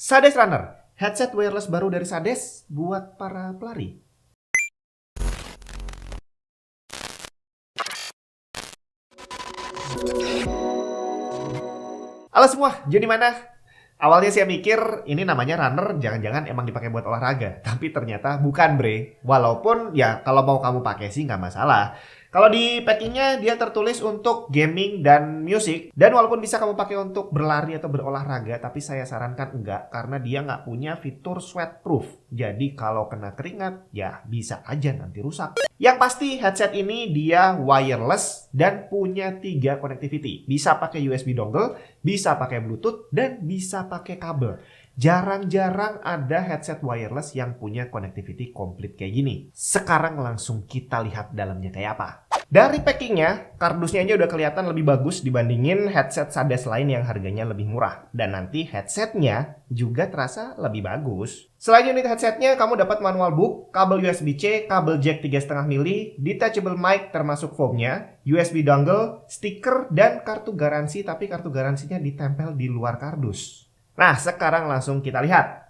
Sades Runner, headset wireless baru dari Sades buat para pelari. Halo semua, jadi mana? Awalnya saya mikir ini namanya runner, jangan-jangan emang dipakai buat olahraga. Tapi ternyata bukan bre. Walaupun ya kalau mau kamu pakai sih nggak masalah. Kalau di packingnya dia tertulis untuk gaming dan musik. Dan walaupun bisa kamu pakai untuk berlari atau berolahraga, tapi saya sarankan enggak. Karena dia nggak punya fitur sweatproof. Jadi kalau kena keringat, ya bisa aja nanti rusak. Yang pasti headset ini dia wireless dan punya 3 connectivity. Bisa pakai USB dongle, bisa pakai Bluetooth, dan bisa pakai kabel. Jarang-jarang ada headset wireless yang punya connectivity komplit kayak gini. Sekarang langsung kita lihat dalamnya kayak apa. Dari packingnya, kardusnya aja udah kelihatan lebih bagus dibandingin headset Sades lain yang harganya lebih murah. Dan nanti headsetnya juga terasa lebih bagus. Selain unit headsetnya, kamu dapat manual book, kabel USB-C, kabel jack 3,5 mili, detachable mic termasuk foamnya, USB dongle, stiker, dan kartu garansi, tapi kartu garansinya ditempel di luar kardus. Nah, sekarang langsung kita lihat.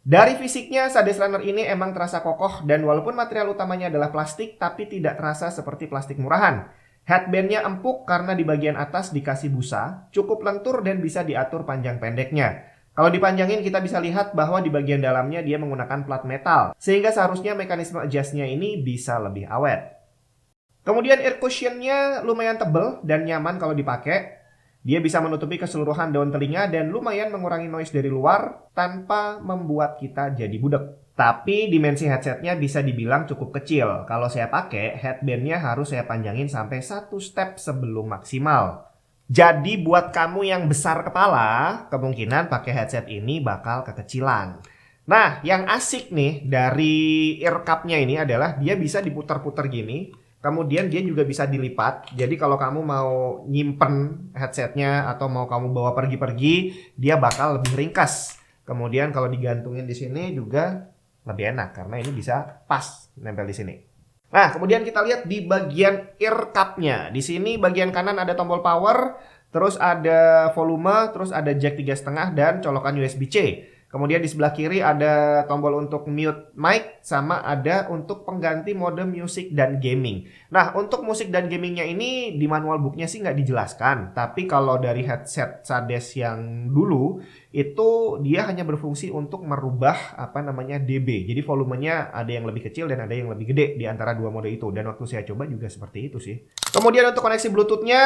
Dari fisiknya, Sades Runner ini emang terasa kokoh dan walaupun material utamanya adalah plastik, tapi tidak terasa seperti plastik murahan. Headbandnya empuk karena di bagian atas dikasih busa, cukup lentur dan bisa diatur panjang pendeknya. Kalau dipanjangin kita bisa lihat bahwa di bagian dalamnya dia menggunakan plat metal, sehingga seharusnya mekanisme adjustnya ini bisa lebih awet. Kemudian ear cushionnya lumayan tebal dan nyaman kalau dipakai. Dia bisa menutupi keseluruhan daun telinga dan lumayan mengurangi noise dari luar tanpa membuat kita jadi budek. Tapi dimensi headsetnya bisa dibilang cukup kecil. Kalau saya pakai, headbandnya harus saya panjangin sampai 1 step sebelum maksimal. Jadi buat kamu yang besar kepala, kemungkinan pakai headset ini bakal kekecilan. Nah, yang asik nih dari ear cup-nya ini adalah dia bisa diputar-putar gini. Kemudian dia juga bisa dilipat. Jadi kalau kamu mau nyimpen headsetnya atau mau kamu bawa pergi-pergi, dia bakal lebih ringkas. Kemudian kalau digantungin di sini juga lebih enak karena ini bisa pas nempel di sini. Nah, kemudian kita lihat di bagian ear cup-nya. Di sini bagian kanan ada tombol power, terus ada volume, terus ada jack 3,5 dan colokan USB-C. Kemudian di sebelah kiri ada tombol untuk mute mic sama ada untuk pengganti mode musik dan gaming. Nah, untuk musik dan gamingnya ini di manual booknya sih nggak dijelaskan. Tapi kalau dari headset Sades yang dulu itu dia hanya berfungsi untuk merubah dB. Jadi volumenya ada yang lebih kecil dan ada yang lebih gede di antara dua mode itu. Dan waktu saya coba juga seperti itu sih. Kemudian untuk koneksi Bluetooth-nya,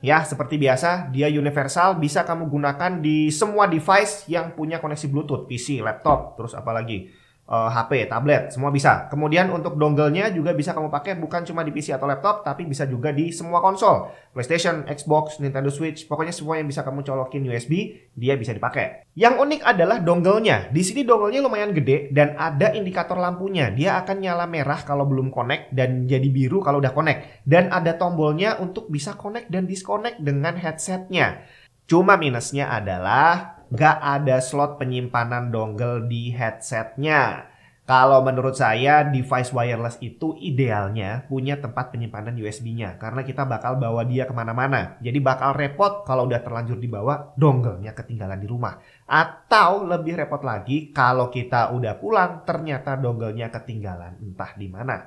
ya seperti biasa, dia universal, bisa kamu gunakan di semua device yang punya koneksi Bluetooth, PC, laptop, terus apalagi HP, tablet, semua bisa. Kemudian untuk dongle-nya juga bisa kamu pakai bukan cuma di PC atau laptop, tapi bisa juga di semua konsol. PlayStation, Xbox, Nintendo Switch, pokoknya semua yang bisa kamu colokin USB, dia bisa dipakai. Yang unik adalah dongle-nya. Di sini dongle-nya lumayan gede dan ada indikator lampunya. Dia akan nyala merah kalau belum connect dan jadi biru kalau udah connect. Dan ada tombolnya untuk bisa connect dan disconnect dengan headsetnya. Cuma minusnya adalah gak ada slot penyimpanan dongle di headsetnya. Kalau menurut saya device wireless itu idealnya punya tempat penyimpanan USB-nya. Karena kita bakal bawa dia kemana-mana. Jadi bakal repot kalau udah terlanjur dibawa dongle-nya ketinggalan di rumah. Atau lebih repot lagi kalau kita udah pulang ternyata dongle-nya ketinggalan entah di mana.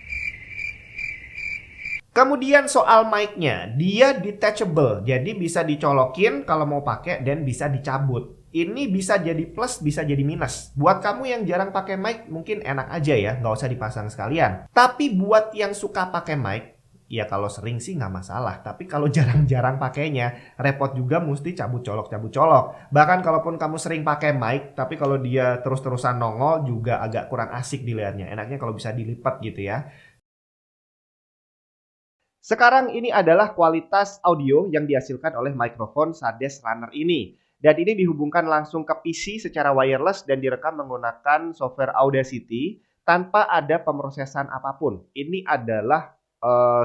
Kemudian soal mic-nya, dia detachable, jadi bisa dicolokin kalau mau pakai dan bisa dicabut. Ini bisa jadi plus, bisa jadi minus. Buat kamu yang jarang pakai mic, mungkin enak aja ya, nggak usah dipasang sekalian. Tapi buat yang suka pakai mic, ya kalau sering sih nggak masalah. Tapi kalau jarang-jarang pakainya, repot juga mesti cabut colok. Bahkan kalaupun kamu sering pakai mic, tapi kalau dia terus-terusan nongol juga agak kurang asik dilihatnya. Enaknya kalau bisa dilipat gitu ya. Sekarang ini adalah kualitas audio yang dihasilkan oleh mikrofon Sades Runner ini. Dan ini dihubungkan langsung ke PC secara wireless dan direkam menggunakan software Audacity tanpa ada pemrosesan apapun. Ini adalah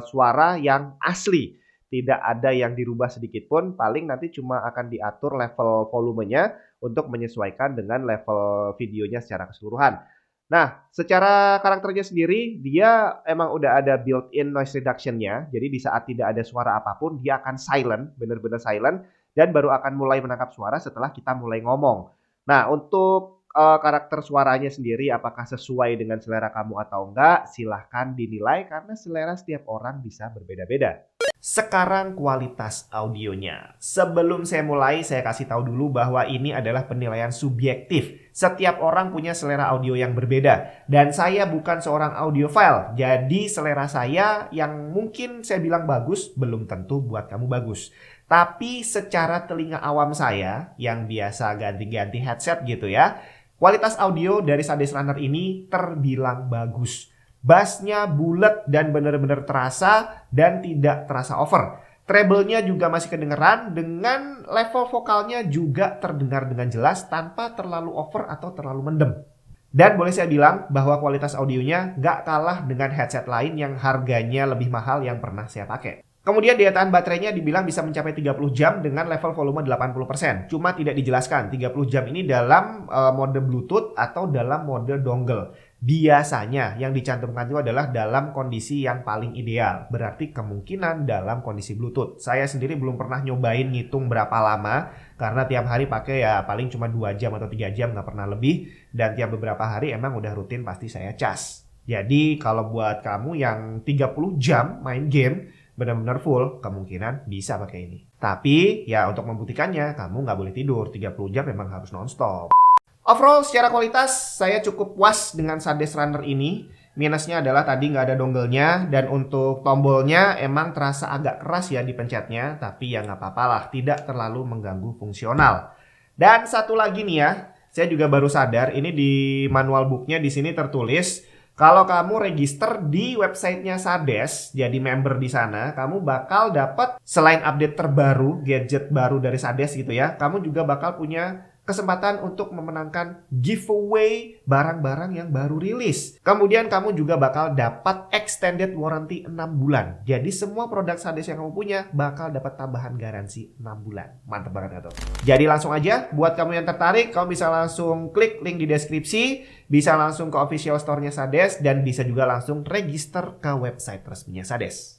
suara yang asli. Tidak ada yang dirubah sedikit pun, paling nanti cuma akan diatur level volumenya untuk menyesuaikan dengan level videonya secara keseluruhan. Nah, secara karakternya sendiri, dia emang udah ada built-in noise reduction-nya. Jadi di saat tidak ada suara apapun, dia akan silent, benar-benar silent, dan baru akan mulai menangkap suara setelah kita mulai ngomong. Nah, untuk karakter suaranya sendiri apakah sesuai dengan selera kamu atau enggak, silahkan dinilai karena selera setiap orang bisa berbeda-beda. Sekarang kualitas audionya. Sebelum saya mulai, saya kasih tahu dulu bahwa ini adalah penilaian subjektif. Setiap orang punya selera audio yang berbeda. Dan saya bukan seorang audiophile. Jadi selera saya yang mungkin saya bilang bagus, belum tentu buat kamu bagus. Tapi secara telinga awam saya, yang biasa ganti-ganti headset gitu ya, kualitas audio dari Sades Runner ini terbilang bagus. Bassnya bulat dan benar-benar terasa dan tidak terasa over. Treble-nya juga masih kedengeran dengan level vokalnya juga terdengar dengan jelas tanpa terlalu over atau terlalu mendem. Dan boleh saya bilang bahwa kualitas audionya nggak kalah dengan headset lain yang harganya lebih mahal yang pernah saya pakai. Kemudian daya tahan baterainya dibilang bisa mencapai 30 jam dengan level volume 80%. Cuma tidak dijelaskan 30 jam ini dalam mode Bluetooth atau dalam mode dongle. Biasanya yang dicantumkan itu adalah dalam kondisi yang paling ideal. Berarti kemungkinan dalam kondisi Bluetooth. Saya sendiri belum pernah nyobain ngitung berapa lama. Karena tiap hari pakai ya paling cuma 2 jam atau 3 jam, nggak pernah lebih. Dan tiap beberapa hari emang udah rutin pasti saya cas. Jadi kalau buat kamu yang 30 jam main game benar-benar full, kemungkinan bisa pakai ini. Tapi ya untuk membuktikannya kamu nggak boleh tidur. 30 jam memang harus nonstop. Overall secara kualitas saya cukup puas dengan Sades Runner ini. Minusnya adalah tadi nggak ada dongle-nya dan untuk tombolnya emang terasa agak keras ya dipencetnya. Tapi ya nggak apa-apa lah, tidak terlalu mengganggu fungsional. Dan satu lagi nih ya, saya juga baru sadar ini di manual booknya di sini tertulis kalau kamu register di websitenya Sades, jadi member di sana, kamu bakal dapat selain update terbaru, gadget baru dari Sades gitu ya, kamu juga bakal punya kesempatan untuk memenangkan giveaway barang-barang yang baru rilis. Kemudian kamu juga bakal dapat extended warranty 6 bulan. Jadi semua produk Sades yang kamu punya bakal dapat tambahan garansi 6 bulan. Mantap banget gak tuh? Jadi langsung aja, buat kamu yang tertarik, kamu bisa langsung klik link di deskripsi, bisa langsung ke official store-nya Sades, dan bisa juga langsung register ke website resminya Sades.